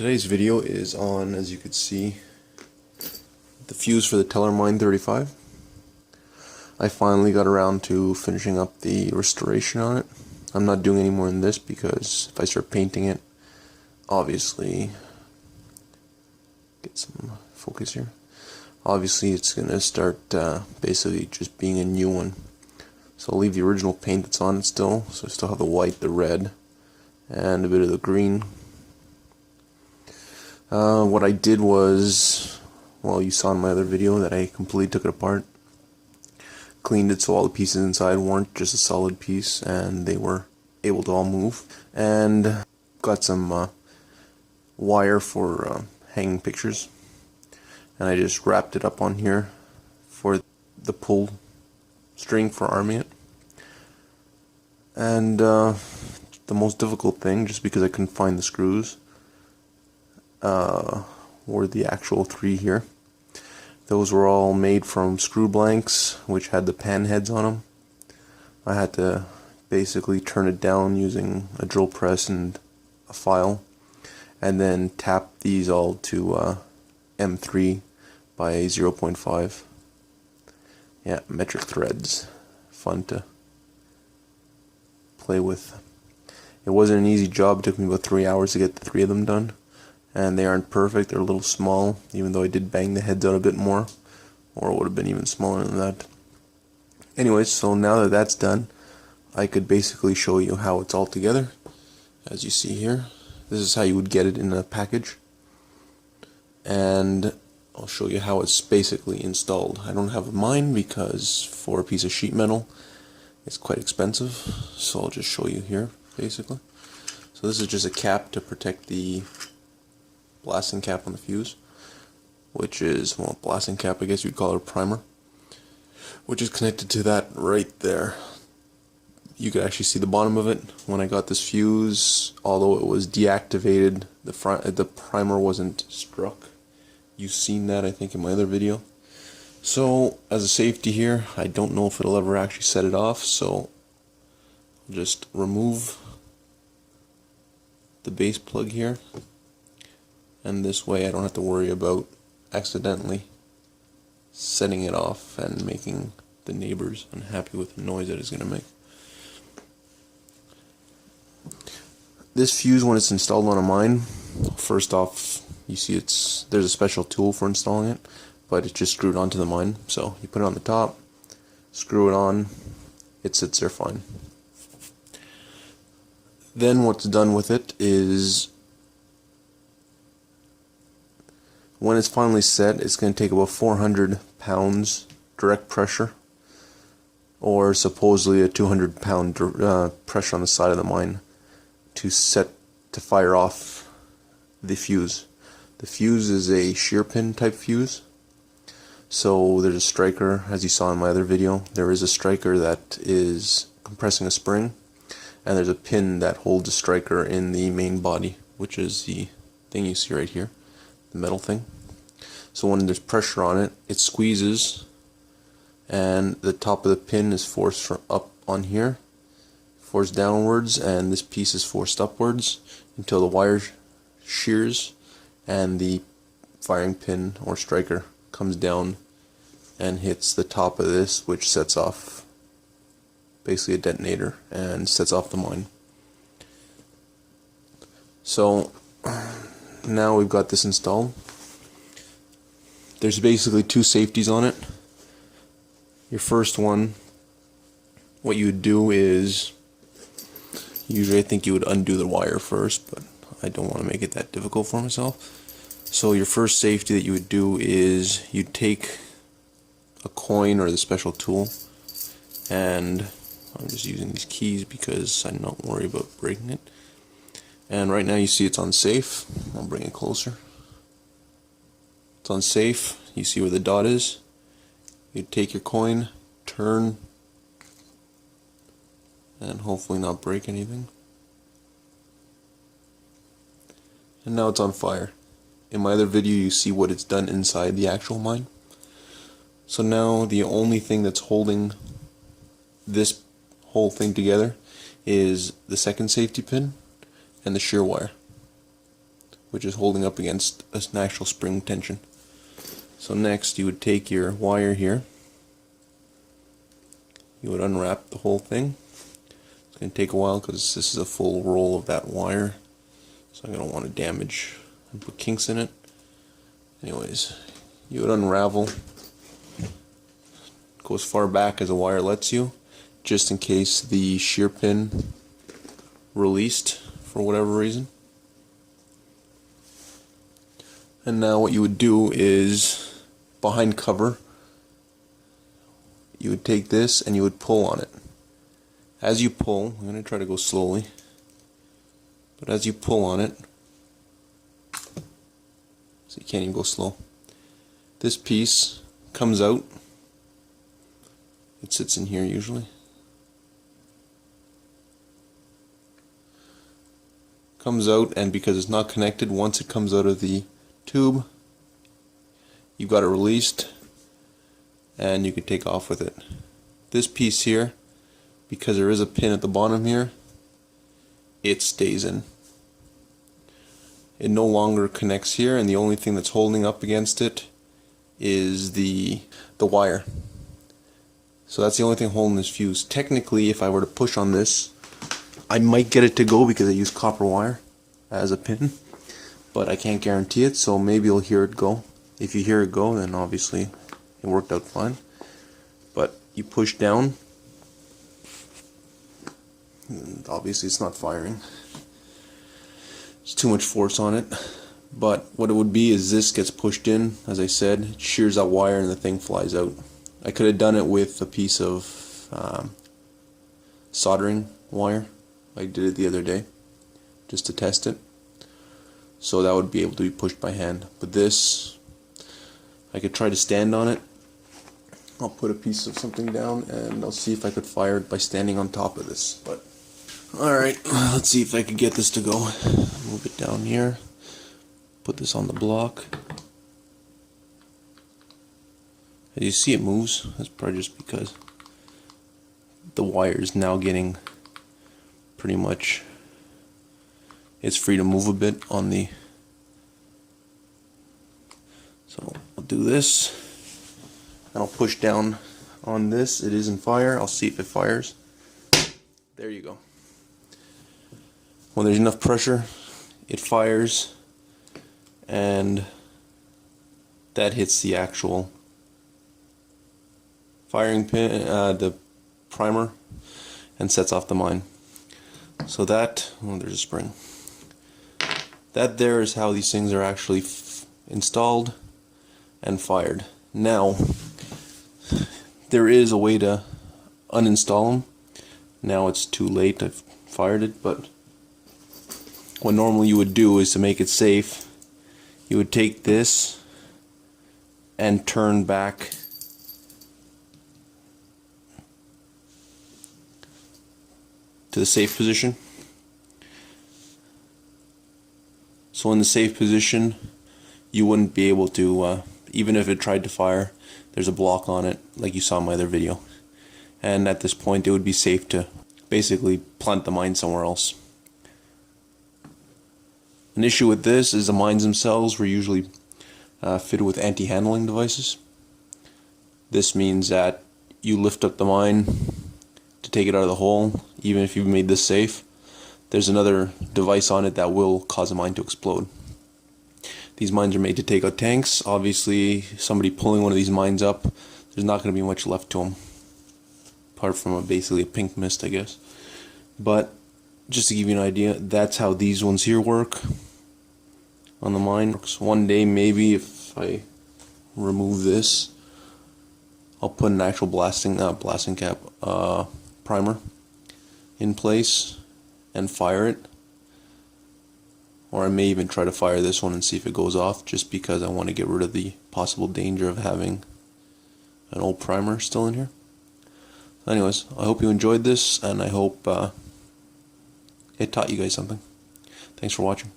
Today's video is on, as you can see, the fuse for the Tellermine 35. I finally got around to finishing up the restoration on it. I'm not doing any more than this because if I start painting it, obviously, get some focus here, obviously it's going to start basically just being a new one. So I'll leave the original paint that's on it still, so I still have the white, the red, and a bit of the green. What I did was, well, you saw in my other video that I completely took it apart, cleaned it so all the pieces inside weren't just a solid piece and they were able to all move, and got some wire for hanging pictures, and I just wrapped it up on here for the pull string for arming it. And the most difficult thing, just because I couldn't find the screws, were the actual three here. Those were all made from screw blanks which had the pan heads on them. I had to basically turn it down using a drill press and a file, and then tap these all to M3 by 0.5. Yeah, metric threads. Fun to play with. It wasn't an easy job. It took me about 3 hours to get the three of them done. And they aren't perfect, they're a little small, even though I did bang the heads out a bit more, or it would have been even smaller than that. Anyways, so now that that's done, I could basically show you how it's all together. As you see here, this is how you would get it in a package. And I'll show you how it's basically installed. I don't have mine because for a piece of sheet metal, it's quite expensive, so I'll just show you here, basically. So this is just a cap to protect the blasting cap on the fuse, which is, well, blasting cap, I guess you'd call it a primer, which is connected to that right there. You could actually see the bottom of it. When I got this fuse, although it was deactivated, the primer wasn't struck. You've seen that, I think, in my other video. So as a safety here, I don't know if it'll ever actually set it off, so I'll just remove the base plug here. And this way I don't have to worry about accidentally setting it off and making the neighbors unhappy with the noise that it's going to make. This fuse, when it's installed on a mine, first off, you see there's a special tool for installing it, but it's just screwed onto the mine. So you put it on the top, screw it on, it sits there fine. Then what's done with it is, when it's finally set, it's going to take about 400 pounds direct pressure, or supposedly a 200 pound pressure on the side of the mine to fire off the fuse. The fuse is a shear pin type fuse. So there's a striker, as you saw in my other video, there is a striker that is compressing a spring, and there's a pin that holds a striker in the main body, which is the thing you see right here, the metal thing. So when there's pressure on it, it squeezes, and the top of the pin is forced from up on here, forced downwards, and this piece is forced upwards until the wire shears and the firing pin or striker comes down and hits the top of this, which sets off basically a detonator and sets off the mine. So now we've got this installed. There's basically two safeties on it. Your first one, what you would do is, usually I think you would undo the wire first, but I don't want to make it that difficult for myself. So your first safety that you would do is you'd take a coin or the special tool, and I'm just using these keys because I'm not worried about breaking it. And right now you see it's on safe. I'll bring it closer. It's on safe. You see where the dot is. You take your coin, turn, and hopefully not break anything. And now it's on fire. In my other video you see what it's done inside the actual mine. So now the only thing that's holding this whole thing together is the second safety pin and the shear wire. which is holding up against an actual spring tension. So next you would take your wire here, you would unwrap the whole thing. It's going to take a while because this is a full roll of that wire, so I don't want to damage and put kinks in it. Anyways, you would unravel, go as far back as the wire lets you, just in case the shear pin released for whatever reason. And now what you would do is, behind cover, you would take this and you would pull on it. As you pull, I'm going to try to go slowly, but as you pull on it, so you can't even go slow, this piece comes out. It sits in here usually. Comes out, and because it's not connected, once it comes out of the tube, you've got it released and you can take off with it. This piece here, because there is a pin at the bottom here, it stays in. It no longer connects here, and the only thing that's holding up against it is the wire. So that's the only thing holding this fuse. Technically, if I were to push on this, I might get it to go because I use copper wire as a pin, but I can't guarantee it, so maybe you'll hear it go. If you hear it go, then obviously it worked out fine. But you push down, and obviously it's not firing. There's too much force on it. But what it would be is this gets pushed in, as I said, it shears that wire and the thing flies out. I could have done it with a piece of soldering wire. I did it the other day just to test it. So that would be able to be pushed by hand. But this, I could try to stand on it. I'll put a piece of something down and I'll see if I could fire it by standing on top of this. But alright, let's see if I could get this to go. Move it down here. Put this on the block. As you see, it moves. That's probably just because the wire is now getting pretty much, it's free to move a bit on the, so I'll do this and I'll push down on this. It is in fire. I'll see if it fires. There you go. When there's enough pressure, it fires, and that hits the actual firing pin, the primer, and sets off the mine. So that, oh, there's a spring. That there is how these things are actually installed and fired. Now, there is a way to uninstall them. Now it's too late, I've fired it, but what normally you would do is, to make it safe, you would take this and turn back to the safe position. So in the safe position, you wouldn't be able to, even if it tried to fire, there's a block on it like you saw in my other video. And at this point it would be safe to basically plant the mine somewhere else. An issue with this is the mines themselves were usually fitted with anti-handling devices. This means that you lift up the mine to take it out of the hole, even if you've made this safe, there's another device on it that will cause a mine to explode. These mines are made to take out tanks. Obviously, somebody pulling one of these mines up, there's not going to be much left to them, apart from basically a pink mist, I guess. But just to give you an idea, that's how these ones here work on the mine. One day, maybe, if I remove this, I'll put an actual blasting cap primer in place and fire it. Or I may even try to fire this one and see if it goes off, just because I want to get rid of the possible danger of having an old primer still in here. Anyways, I hope you enjoyed this, and I hope it taught you guys something. Thanks for watching.